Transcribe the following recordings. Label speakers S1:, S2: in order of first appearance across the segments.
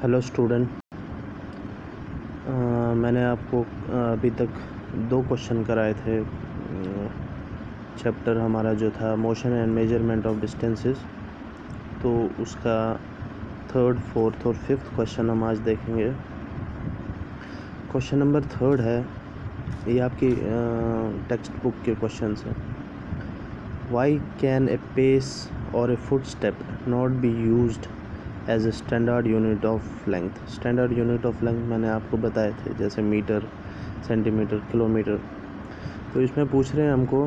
S1: Hello student. मैंने आपको अभी तक 2 क्वेश्चन कराए थे। चैप्टर हमारा जो था motion and measurement of distances, तो उसका 3rd, 4th और 5th क्वेश्चन हम आज देखेंगे। क्वेश्चन नंबर 3 है, ये आपकी टेक्स्ट बुक के क्वेश्चन हैं। Why can a pace or a foot step not be used as a standard unit of length. Standard unit of length मैंने आपको बताए थे, जैसे मीटर, सेंटीमीटर, किलोमीटर। तो इसमें पूछ रहे हैं हमको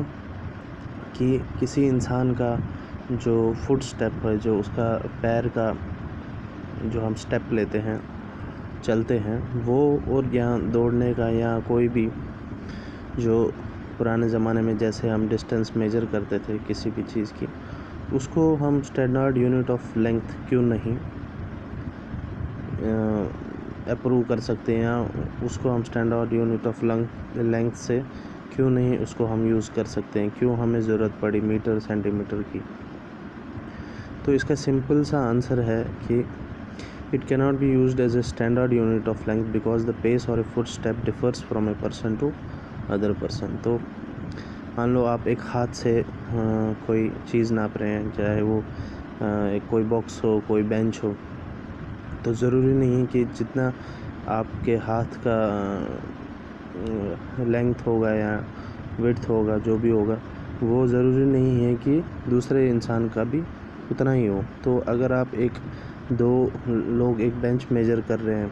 S1: कि किसी इंसान का जो फुट स्टेप है, जो उसका पैर का जो हम स्टेप लेते हैं, चलते हैं, वो और या दौड़ने का या कोई भी जो पुराने ज़माने में जैसे हम डिस्टेंस मेजर करते थे किसी भी चीज़ की, उसको हम स्टैंडर्ड यूनिट ऑफ लेंथ क्यों नहीं अप्रूव कर सकते हैं, या उसको हम स्टैंडर्ड यूनिट ऑफ लेंथ से क्यों नहीं उसको हम यूज़ कर सकते हैं, क्यों हमें ज़रूरत पड़ी मीटर सेंटीमीटर की। तो इसका सिंपल सा आंसर है कि it cannot be used as a standard unit of length because the pace or a foot step differs from a person to other person. तो मान लो आप एक हाथ से कोई चीज़ नाप रहे हैं, चाहे वो कोई बॉक्स हो, कोई बेंच हो, तो ज़रूरी नहीं है कि जितना आपके हाथ का लेंथ होगा या विड्थ होगा, जो भी होगा, वो ज़रूरी नहीं है कि दूसरे इंसान का भी उतना ही हो। तो अगर आप दो लोग एक बेंच मेजर कर रहे हैं,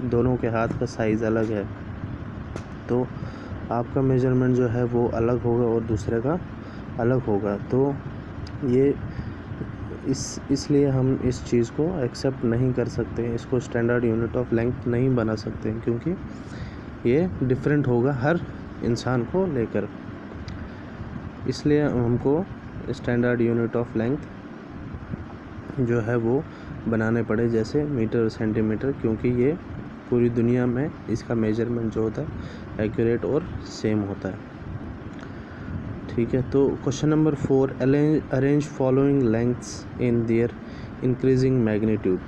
S1: दोनों के हाथ का साइज़ अलग है, तो आपका मेजरमेंट जो है वो अलग होगा और दूसरे का अलग होगा। तो ये इसलिए हम इस चीज़ को एक्सेप्ट नहीं कर सकते, इसको स्टैंडर्ड यूनिट ऑफ लेंथ नहीं बना सकते, क्योंकि ये डिफरेंट होगा हर इंसान को लेकर। इसलिए हमको स्टैंडर्ड यूनिट ऑफ लेंथ जो है वो बनाने पड़े, जैसे मीटर, सेंटीमीटर, क्योंकि ये पूरी दुनिया में इसका मेजरमेंट जो होता है एक्यूरेट और सेम होता है। ठीक है, तो question number 4, arrange following lengths in their increasing magnitude.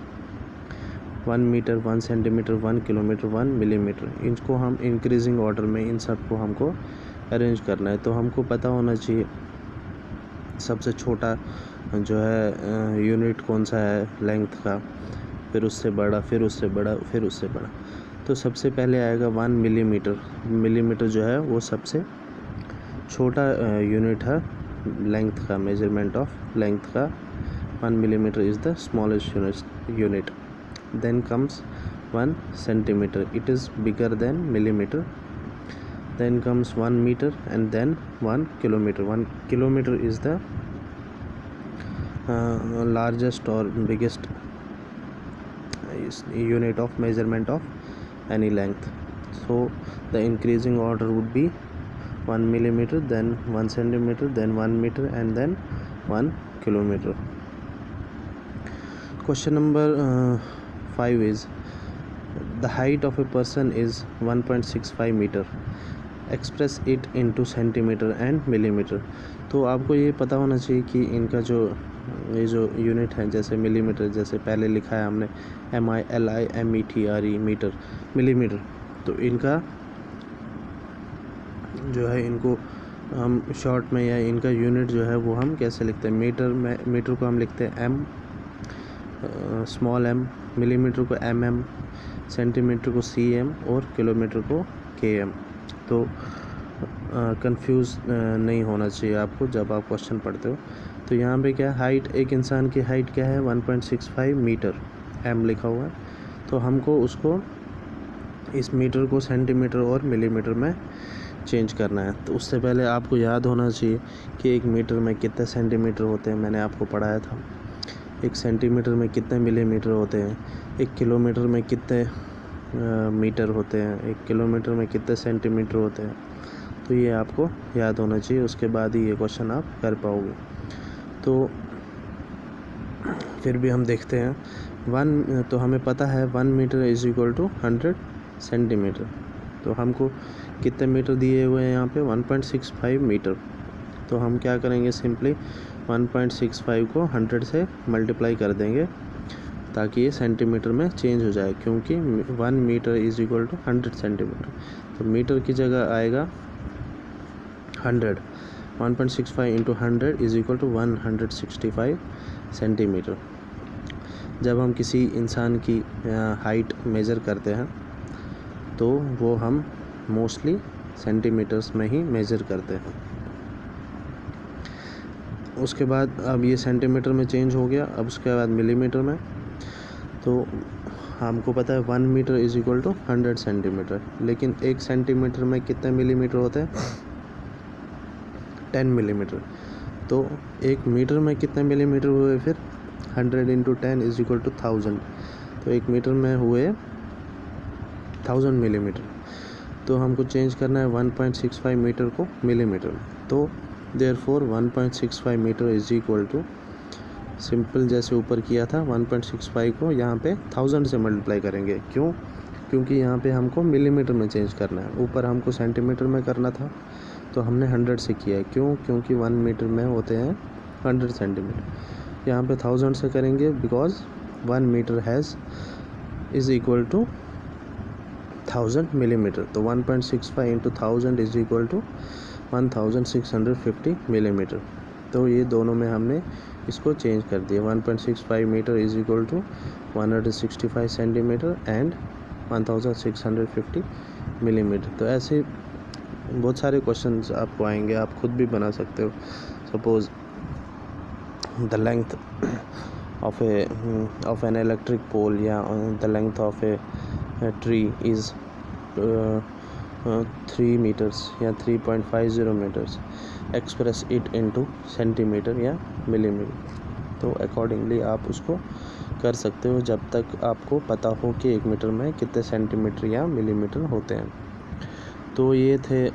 S1: 1 metre, 1 centimetre, 1 kilometre, 1 millimetre. इनको हम इंक्रीजिंग ऑर्डर में इन सबको हमको अरेंज करना है। तो हमको पता होना चाहिए सबसे छोटा जो है यूनिट कौन सा है लेंथ का, फिर उससे बड़ा, फिर उससे बड़ा, फिर उससे बड़ा। तो सबसे पहले आएगा 1 मिलीमीटर। मिलीमीटर जो है वो सबसे छोटा यूनिट है लेंथ का, मेजरमेंट ऑफ लेंथ का। 1 millimeter is the smallest unit. Then comes 1 centimeter. It is bigger than millimeter. Then comes 1 meter and then 1 kilometer. 1 kilometer is the largest or biggest unit of measurement of any length. So the increasing order would be 1 millimeter, then 1 centimeter, then 1 meter and then 1 kilometer. Question number 5 is the height of a person is 1.65 meter. Express it into centimeter and millimeter. तो आपको ये पता होना चाहिए कि इनका ये जो यूनिट है, जैसे मिलीमीटर, जैसे पहले लिखा है हमने MILIMETRE मीटर, मिलीमीटर, तो इनका जो है इनको हम शॉर्ट में, या इनका यूनिट जो है वो हम कैसे लिखते हैं। मीटर को हम लिखते हैं M, स्मॉल m, मिलीमीटर को mm, सेंटीमीटर को cm और किलोमीटर को km। तो कंफ्यूज नहीं होना चाहिए आपको जब आप क्वेश्चन पढ़ते हो। तो यहाँ पे क्या हाइट, एक इंसान की हाइट क्या है 1.65 मीटर, m लिखा हुआ है। तो हमको उसको इस मीटर को सेंटीमीटर और मिलीमीटर में चेंज करना है। तो उससे पहले आपको याद होना चाहिए कि एक मीटर में कितने सेंटीमीटर होते हैं, मैंने आपको पढ़ाया था। 1 सेंटीमीटर में कितने मिलीमीटर होते हैं, 1 किलोमीटर में कितने मीटर होते हैं, 1 किलोमीटर में कितने सेंटीमीटर होते हैं। तो ये आपको याद होना चाहिए, उसके बाद ही ये क्वेश्चन आप कर पाओगे। तो फिर भी हम देखते हैं तो हमें पता है 1 metre is equal to 100 centimetre. तो हमको कितने मीटर दिए हुए हैं यहाँ पे 1.65 मीटर। तो हम क्या करेंगे, सिंपली 1.65 को 100 से मल्टीप्लाई कर देंगे, ताकि ये सेंटीमीटर में चेंज हो जाए, क्योंकि 1 metre is equal to 100 centimetre. तो मीटर की जगह आएगा 100। 1.65 into 100 is equal to 165 centimetre. जब हम किसी इंसान की हाइट मेज़र करते हैं तो वो हम मोस्टली सेंटीमीटर्स में ही मेज़र करते हैं। उसके बाद अब ये सेंटीमीटर में चेंज हो गया। अब उसके बाद मिलीमीटर में, तो हमको पता है 1 metre is equal to 100 centimetre, लेकिन 1 सेंटीमीटर में कितने मिलीमीटर होते हैं? 10 मिलीमीटर। तो 1 मीटर में कितने मिलीमीटर हुए फिर? 100 इंटू 10 इज़ इक्वल टू 1000। तो 1 मीटर में हुए 1000 मिलीमीटर। तो हमको चेंज करना है 1.65 मीटर को मिलीमीटर में। तो therefore 1.65 metre is equal to, simple जैसे ऊपर किया था, 1.65 को यहाँ पे 1000 से मल्टीप्लाई करेंगे। क्यों? क्योंकि यहाँ पे हमको मिलीमीटर में चेंज करना है, ऊपर हमको सेंटीमीटर में करना था, तो हमने 100 से किया है। क्यों? क्योंकि 1 मीटर में होते हैं 100 सेंटीमीटर। यहाँ पे 1000 से करेंगे because 1 metre is equal to 1000 millimetre. तो 1.65 into 1000 is equal to 1650 millimetre. तो ये दोनों में हमने इसको चेंज कर दिया। 1.65 metre is equal to 165 centimetre and 1650 millimetre. तो ऐसे बहुत सारे क्वेश्चंस आपको आएंगे, आप खुद भी बना सकते हो। Suppose the length of an electric pole या the length of a tree is 3 metres या 3.50 metres, express it into centimetre या मिलीमीटर। तो अकॉर्डिंगली आप उसको कर सकते हो, जब तक आपको पता हो कि 1 मीटर में कितने सेंटीमीटर या मिलीमीटर होते हैं। तो ये थे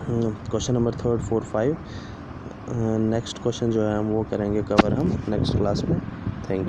S1: क्वेश्चन नंबर 3, 4, 5। नेक्स्ट क्वेश्चन जो है हम वो करेंगे कवर हम नेक्स्ट क्लास में। Thank you.